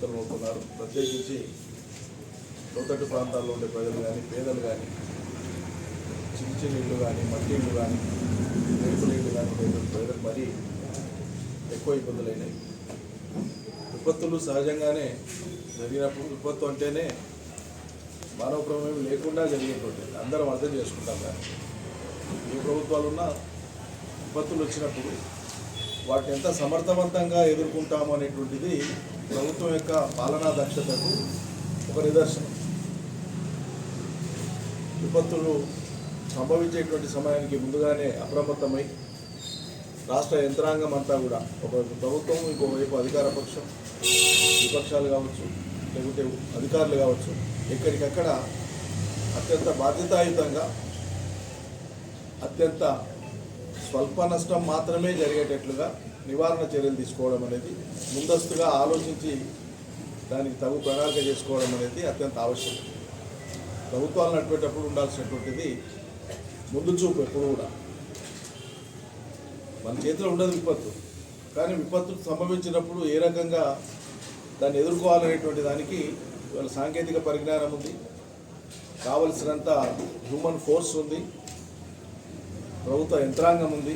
సతమతమవుతున్నారు. ప్రత్యేకించి లోతట్టు ప్రాంతాల్లో ఉండే ప్రజలు కానీ, పేదలు కానీ, చిన్న చిన్న ఇళ్ళు కానీ, మట్టి ఇళ్ళు కానీ, రేకుల ఇళ్ళు కానీ ఉండేటువంటి ప్రజలకు మరీ ఎక్కువ ఇబ్బందులైనాయి. విపత్తులు సహజంగానే జరిగినప్పుడు, విపత్తు అంటేనే మానవ ప్రమేయం లేకుండా జరిగేటువంటిది, అందరం అర్థం చేసుకుంటాం. కానీ ఏ ప్రభుత్వాలున్నా విపత్తులు వచ్చినప్పుడు వాటిని ఎంత సమర్థవంతంగా ఎదుర్కొంటాము అనేటువంటిది ప్రభుత్వం యొక్క పాలనా దక్షతకు ఒక నిదర్శనం. విపత్తులు సంభవించేటువంటి సమయానికి ముందుగానే అప్రమత్తమై రాష్ట్ర యంత్రాంగం అంతా కూడా, ఒకవైపు ప్రభుత్వం, ఇంకోవైపు అధికార పక్షం, విపక్షాలు కావచ్చు, లేకుంటే అధికారులు కావచ్చు, ఎక్కడికక్కడ అత్యంత బాధ్యతాయుతంగా, అత్యంత స్వల్ప నష్టం మాత్రమే జరిగేటట్లుగా నివారణ చర్యలు తీసుకోవడం అనేది, ముందస్తుగా ఆలోచించి దానికి తగు ప్రణాళిక చేసుకోవడం అనేది అత్యంత ఆవశ్యకం. ప్రభుత్వాలు నడిపేటప్పుడు ఉండాల్సినటువంటిది ముందు చూపు. ఎప్పుడు కూడా మన చేతిలో ఉండదు విపత్తు, కానీ విపత్తు సంభవించినప్పుడు ఏ రకంగా దాన్ని ఎదుర్కోవాలనేటువంటి దానికి వాళ్ళ సాంకేతిక పరిజ్ఞానం ఉంది, కావలసినంత హ్యూమన్ ఫోర్స్ ఉంది, ప్రభుత్వ యంత్రాంగం ఉంది.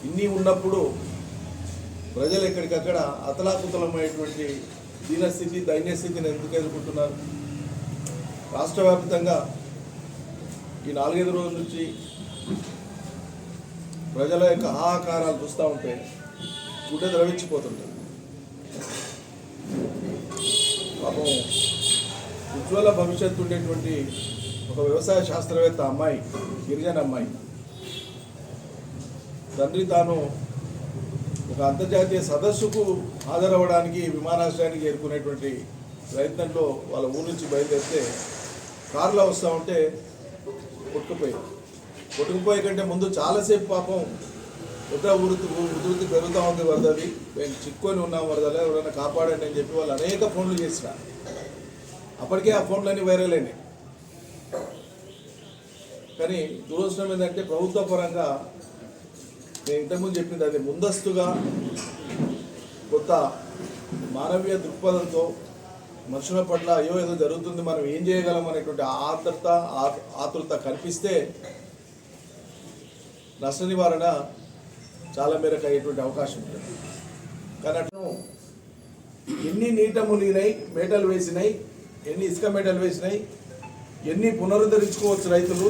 ఇన్ని ఉన్నప్పుడు ప్రజలు ఎక్కడికక్కడ అతలాకుతలమైనటువంటి దీనస్థితి, దైన్యస్థితిని ఎందుకు ఎదుర్కొంటున్నారు? రాష్ట్ర వ్యాప్తంగా ఈ 4-5 రోజుల నుంచి ప్రజల యొక్క హాహాకారాలు చూస్తూ ఉంటే గుడ్డ ద్రవించిపోతుంటాయి. పాపం ఉజ్వల భవిష్యత్తు ఉండేటువంటి ఒక వ్యవసాయ శాస్త్రవేత్త అమ్మాయి, గిరిజన అమ్మాయి, తండ్రి తాను ఒక అంతర్జాతీయ సదస్సుకు హాజరవ్వడానికి విమానాశ్రయానికి చేరుకునేటువంటి ప్రయత్నంలో వాళ్ళ ఊరు నుంచి బయలుదేరితే కారులో వస్తూ ఉంటే కొట్టుకుపోయే కంటే ముందు చాలాసేపు పాపం ఉధృతి పెరుగుతూ ఉంది, వరదది, మేము చిక్కుకొని ఉన్నాం, వరదలో ఎవరైనా కాపాడండి అని చెప్పి వాళ్ళు అనేక ఫోన్లు చేసిన. అప్పటికే ఆ ఫోన్లన్నీ వైరల్ అయినాయి. కానీ దురదృష్టం ఏంటంటే ప్రభుత్వ పరంగా నేను ఇంతకుముందు చెప్పింది అది ముందస్తుగా కొత్త మానవీయ దృక్పథంతో మనుషుల పట్ల అయ్యో ఏదో జరుగుతుంది, మనం ఏం చేయగలం అనేటువంటి ఆతృత కనిపిస్తే నష్ట నివారణ చాలా మేరకు అయ్యేటువంటి అవకాశం ఉంటుంది. కానీ అట్లా ఎన్ని నీట మునిగినాయి, మేటలు వేసినాయి, ఎన్ని ఇసుక మేటలు వేసినాయి, ఎన్ని పునరుద్ధరించుకోవచ్చు రైతులు,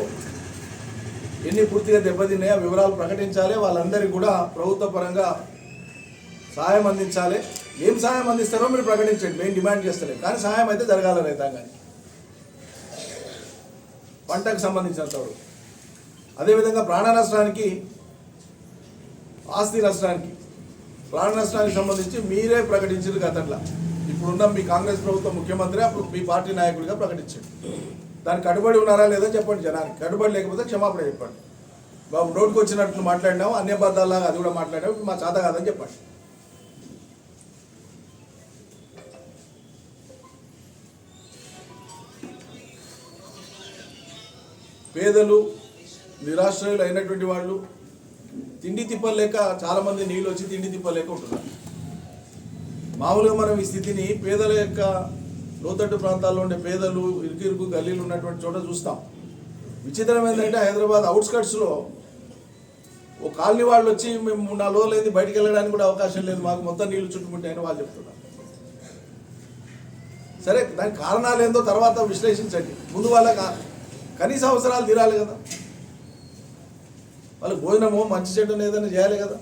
ఎన్ని పూర్తిగా దెబ్బతిన్నాయి, ఆ వివరాలు ప్రకటించాలి. వాళ్ళందరికీ కూడా ప్రభుత్వ పరంగా సహాయం అందించాలి. ఏం సహాయం అందిస్తారో మీరు ప్రకటించండి, మేము డిమాండ్ చేస్తలేం, కానీ సహాయం అయితే జరగాలి రైతాంగాన్ని. పంటకు సంబంధించినంత వరకు, అదేవిధంగా ప్రాణ నష్టానికి, ఆస్తి నష్టానికి, ప్రాణ నష్టానికి సంబంధించి మీరే ప్రకటించారు గతంలో. ఇప్పుడున్న మీ కాంగ్రెస్ ప్రభుత్వం ముఖ్యమంత్రి అప్పుడు మీ పార్టీ నాయకుడిగా ప్రకటించండి. దానికి కట్టుబడి ఉన్నారా లేదో చెప్పండి జనానికి. కట్టుబడి లేకపోతే క్షమాపణ చెప్పండి. బాబు నోటికి వచ్చినట్లు మాట్లాడినాము, అన్యబద్ధాలాగా అది కూడా మాట్లాడాము, ఇప్పుడు మా చేత కాదని చెప్పండి. పేదలు, నిరాశ్రయులు అయినటువంటి వాళ్ళు తిండి తిప్పలేక, చాలామంది నీళ్ళు వచ్చి తిండి తిప్పలేక ఉంటున్నారు. మామూలుగా మనం ఈ స్థితిని పేదల యొక్క లోతట్టు ప్రాంతాల్లో ఉండే పేదలు, ఇరుకు గల్లీలు ఉన్నటువంటి చోట చూస్తాం. విచిత్రం ఏంటంటే హైదరాబాద్ అవుట్స్కట్స్లో ఓ కాలనీ వాళ్ళు వచ్చి మేము 4 రోజులు అయింది బయటికి వెళ్ళడానికి కూడా అవకాశం లేదు, మాకు మొత్తం నీళ్లు చుట్టుకుంటాయని వాళ్ళు చెప్తున్నారు. సరే, దానికి కారణాలు ఏందో తర్వాత విశ్లేషించండి. ముందు వాళ్ళ కనీస అవసరాలు తీరాలి కదా, వాళ్ళకి భోజనమో మంచి చెడ్డను ఏదైనా చేయాలి కదా.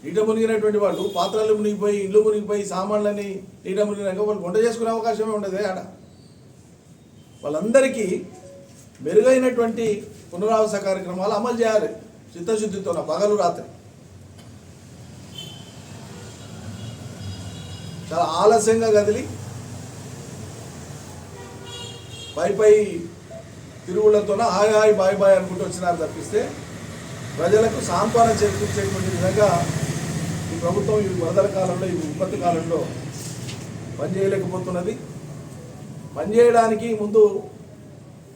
నీట మునిగినటువంటి వాళ్ళు పాత్రలు మునిగిపోయి, ఇళ్ళు మునిగిపోయి, సామాన్లని నీట మునిగినాక వాళ్ళు వంట చేసుకునే అవకాశమే ఉండదు ఆడ. వాళ్ళందరికీ మెరుగైనటువంటి పునరావాస కార్యక్రమాలు అమలు చేయాలి చిత్తశుద్ధితో, పగలు రాత్రి. చాలా ఆలస్యంగా కదిలి పై తిరుగుళ్లతోన హాయ్ హాయ్ బాయ్ బాయ్ అనుకుంటూ వచ్చినారు తప్పిస్తే ప్రజలకు సాంత్వన చేకూర్చేటువంటి విధంగా ఈ ప్రభుత్వం ఈ వరదల కాలంలో, ఈ విపత్తు కాలంలో పనిచేయలేకపోతున్నది. పనిచేయడానికి ముందు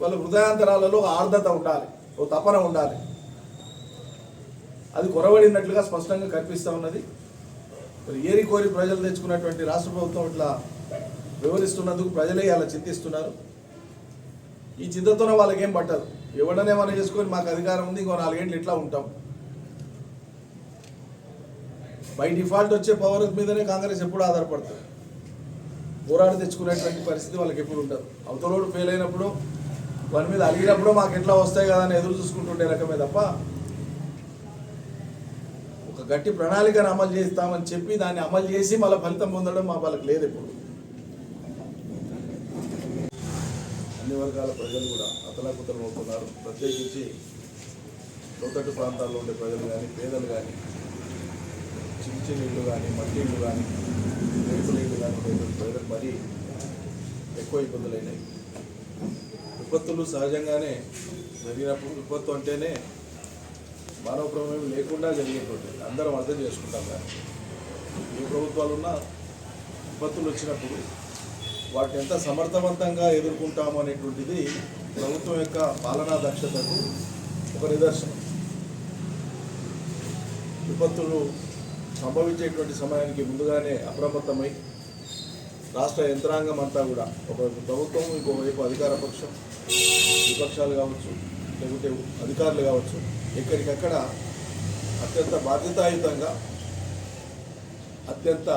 వాళ్ళ హృదయాంతరాలలో ఆర్ద్రత ఉండాలి, ఓ తపన ఉండాలి. అది కొరవడినట్లుగా స్పష్టంగా కనిపిస్తూ ఉన్నది. మరి ఏరి కోరి ప్రజలు తెచ్చుకున్నటువంటి రాష్ట్ర ప్రభుత్వం ఇట్లా వివరిస్తున్నందుకు ప్రజలే అలా చింతిస్తున్నారు. ఈ చింతతోనే వాళ్ళకేం పట్టదు. ఎవడనే మనం చేసుకొని మాకు అధికారం ఉంది, ఇంకో 4 ఏళ్ళు ఇట్లా ఉంటాం. బై డిఫాల్ట్ వచ్చే పవర్ మీదనే కాంగ్రెస్ ఎప్పుడు ఆధారపడుతుంది. పోరాడి తెచ్చుకునేటువంటి పరిస్థితి వాళ్ళకి ఎప్పుడు ఉండదు. అవతలోడు ఫెయిల్ అయినప్పుడు వారి మీద అడిగినప్పుడు మాకు ఎట్లా వస్తాయి కదా అని ఎదురు చూసుకుంటుండే రకమే తప్ప ఒక గట్టి ప్రణాళికను అమలు చేస్తామని చెప్పి దాన్ని అమలు చేసి మళ్ళీ ఫలితం పొందడం మా వాళ్ళకి లేదు. ఎప్పుడు అన్ని వర్గాల ప్రజలు కూడా అతలాకుతలం అవుతున్నారు. ప్రత్యేకించి లోతట్టు ప్రాంతాల్లో ఉండే ప్రజలు కానీ, పేదలు కానీ, చిన్న ఇళ్ళు కానీ, మట్టి ఇళ్ళు కానీ, రేకుల ఇళ్ళు కానీ ఉండేటువంటి ప్రజలకు మరీ ఎక్కువ ఇబ్బందులైనాయి. విపత్తులు సహజంగానే జరిగినప్పుడు, విపత్తు అంటేనే మానవ ప్రమేయం లేకుండా జరిగేటువంటిది అందరం అర్థం చేసుకుంటాం. కానీ ఏ ప్రభుత్వాలు ఉన్నా విపత్తులు వచ్చినప్పుడు వాటిని ఎంత సమర్థవంతంగా ఎదుర్కొంటాము అనేటువంటిది ప్రభుత్వం యొక్క పాలనా దక్షతకు ఒక నిదర్శనం. విపత్తులు సంభవించేటువంటి సమయానికి ముందుగానే అప్రమత్తమై రాష్ట్ర యంత్రాంగం అంతా కూడా, ఒకవైపు ప్రభుత్వం, ఇంకోవైపు అధికార పక్షం, విపక్షాలు కావచ్చు, లేకపోతే అధికారులు కావచ్చు, ఎక్కడికక్కడ అత్యంత బాధ్యతాయుతంగా అత్యంత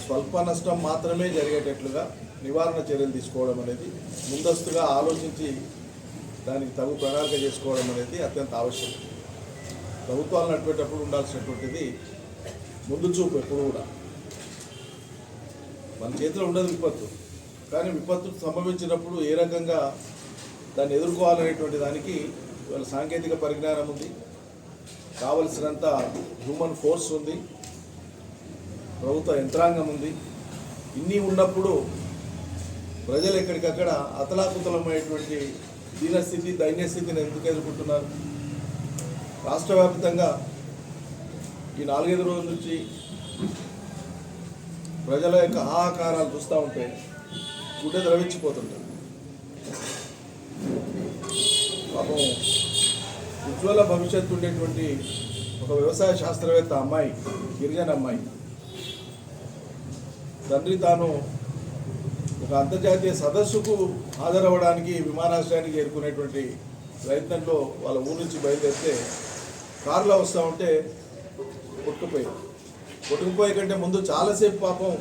స్వల్ప నష్టం మాత్రమే జరిగేటట్లుగా నివారణ చర్యలు తీసుకోవడం అనేది, ముందస్తుగా ఆలోచించి దానికి తగు ప్రణాళిక చేసుకోవడం అనేది అత్యంత ఆవశ్యకం. ప్రభుత్వాలు నడిపేటప్పుడు ఉండాల్సినటువంటిది ముందు చూపు. ఎప్పుడు కూడా మన చేతిలో ఉండదు విపత్తు, కానీ విపత్తు సంభవించినప్పుడు ఏ రకంగా దాన్ని ఎదుర్కోవాలనేటువంటి దానికి వాళ్ళ సాంకేతిక పరిజ్ఞానం ఉంది, కావలసినంత హ్యూమన్ ఫోర్స్ ఉంది, ప్రభుత్వ యంత్రాంగం ఉంది. ఇన్ని ఉన్నప్పుడు ప్రజలు ఎక్కడికక్కడ అతలాకుతలమైనటువంటి దీనస్థితి, దైన్యస్థితిని ఎందుకు ఎదుర్కొంటున్నారు? రాష్ట్ర వ్యాప్తంగా ఈ 4-5 రోజుల నుంచి ప్రజల యొక్క హాహాకారాలు చూస్తూ ఉంటే గుడ్డె ద్రవించిపోతుంటారు. పాపం ఉజ్వల భవిష్యత్తు ఉండేటువంటి ఒక వ్యవసాయ శాస్త్రవేత్త అమ్మాయి, గిరిజన అమ్మాయి, తండ్రి తాను ఒక అంతర్జాతీయ సదస్సుకు హాజరవ్వడానికి విమానాశ్రయానికి చేరుకునేటువంటి ప్రయత్నంలో వాళ్ళ ఊరు నుంచి బయలుదేరితే కారులో వస్తూ ఉంటే కొట్టుకుపోయే కంటే ముందు చాలాసేపు పాపం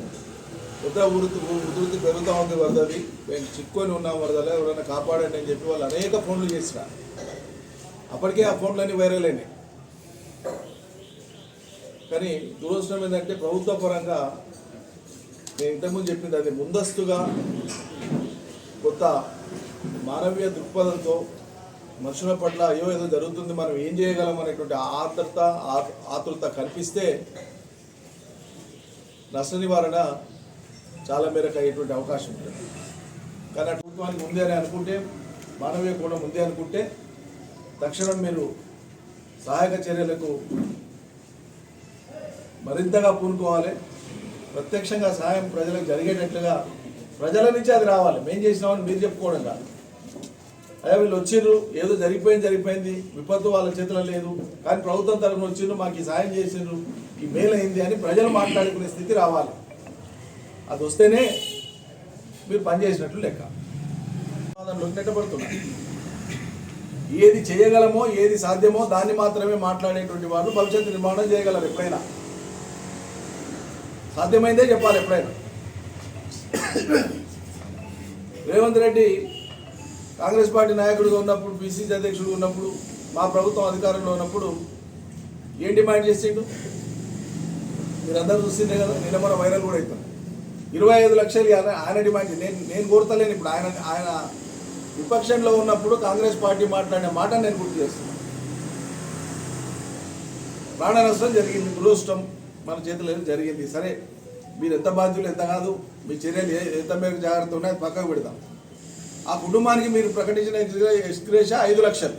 ఉధృతి పెరుగుతూ ఉంది వరదది, మేము చిక్కుకొని ఉన్నాం వరదలో, ఎవరైనా కాపాడండి అని చెప్పి వాళ్ళు అనేక ఫోన్లు చేసిన. అప్పటికే ఆ ఫోన్లన్నీ వైరల్ అయినాయి. కానీ దురదృష్టం ఏంటంటే ప్రభుత్వ పరంగా నేను ఇంతకుముందు చెప్పింది అది ముందస్తుగా కొత్త మానవీయ దృక్పథంతో మనుషుల పట్ల అయ్యో ఏదో జరుగుతుంది, మనం ఏం చేయగలం అనేటువంటి ఆతృత కనిపిస్తే నష్ట నివారణ చాలా మేరకు అయ్యేటువంటి అవకాశం ఉంటుంది. కానీ ప్రభుత్వానికి ముందే అని అనుకుంటే, మానవీయ కోణం ముందే అనుకుంటే తక్షణం మీరు సహాయక చర్యలకు మరింతగా పూనుకోవాలి. ప్రత్యక్షంగా సహాయం ప్రజలకు జరిగేటట్లుగా ప్రజల నుంచి అది రావాలి. మేం చేసినామని మీరు చెప్పుకోవడం కాదు. అయ్యా వీళ్ళు వచ్చిర్రు, ఏదో జరిగిపోయింది, విపత్తు వాళ్ళ చేతిలో లేదు, కానీ ప్రభుత్వం తరఫున వచ్చిర్రు, మాకు ఈ సాయం చేసిండ్రు, ఈ మేలైంది అని ప్రజలు మాట్లాడుకునే స్థితి రావాలి. అది వస్తేనే మీరు పనిచేసినట్లు లెక్క. నెట్టబడుతున్నారు. ఏది చేయగలమో, ఏది సాధ్యమో దాన్ని మాత్రమే మాట్లాడేటువంటి వాళ్ళు భవిష్యత్తు నిర్మాణం చేయగలరు. ఎప్పుడైనా సాధ్యమైందే చెప్పాలి. ఎప్పుడైనా రేవంత్ రెడ్డి కాంగ్రెస్ పార్టీ నాయకుడిగా ఉన్నప్పుడు, పిసిసి అధ్యక్షుడిగా ఉన్నప్పుడు, మా ప్రభుత్వం అధికారంలో ఉన్నప్పుడు ఏం డిమాండ్ చేసిండు మీరందరూ చూసిందే కదా. నిన్న మన వైరల్ కూడా అవుతుంది. 25 లక్షలు ఆయన డిమాండ్. నేను కోరుతలేను. ఇప్పుడు ఆయన విపక్షంలో ఉన్నప్పుడు కాంగ్రెస్ పార్టీ మాట్లాడిన మాట నేను గుర్తు చేస్తున్నాను. ప్రాణ నష్టం జరిగింది, దురదృష్టం మన చేతిలో జరిగింది. సరే, మీరు ఎంత బాధ్యులు ఎంత కాదు, మీ చర్యలు ఎంత మేరకు జాగ్రత్త ఉన్నాయి అది పక్కకు పెడతాం. ఆ కుటుంబానికి మీరు ప్రకటించిన ఎక్స్గ్రేష 5 లక్షలు.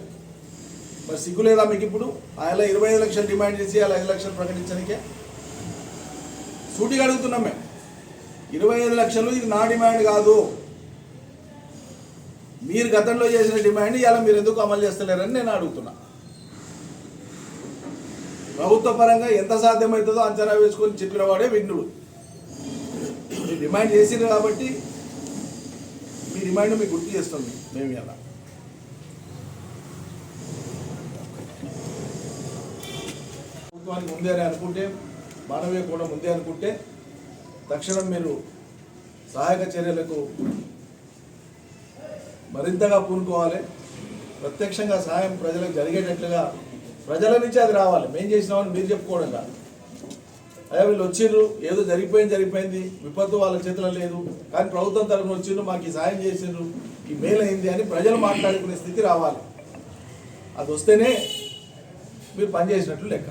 మరి సిగ్గు లేదా మీకు? ఇప్పుడు ఆయన 25 లక్షలు డిమాండ్ చేసి అలా 5 లక్షలు ప్రకటించడానికే సూటిగా అడుగుతున్నాం మేము. 25 లక్షలు ఇది నా డిమాండ్ కాదు. మీరు గతంలో చేసిన డిమాండ్ ఇలా మీరు ఎందుకు అమలు చేస్తలేరని నేను అడుగుతున్నా. ప్రభుత్వ పరంగా ఎంత సాధ్యమవుతుందో అంచనా వేసుకొని చెప్పిన వాడే విఘ్నుడు. మీరు డిమాండ్ చేసింది కాబట్టి మీ డిమాండ్ మీకు గుర్తు చేస్తుంది మేము ఇలా. ప్రభుత్వానికి ముందే అనుకుంటే, మానవీయ కూడా ముందే అనుకుంటే తక్షణం మీరు సహాయక చర్యలకు మరింతగా పూనుకోవాలి. ప్రత్యక్షంగా సహాయం ప్రజలకు జరిగేటట్లుగా ప్రజల నుంచి అది రావాలి. మేము చేసినామని మీరు చెప్పుకోవడం కాదు. అయ్యా వీళ్ళు వచ్చిర్రు, ఏదో జరిగిపోయింది, విపత్తు వాళ్ళ చేతిలో లేదు, కానీ ప్రభుత్వం తరఫున వచ్చిర్రు, మాకు ఈ సాయం చేసిండ్రు, ఈ మేలు అయింది అని ప్రజలు మాట్లాడుకునే స్థితి రావాలి. అది వస్తేనే మీరు పనిచేసినట్లు లెక్క.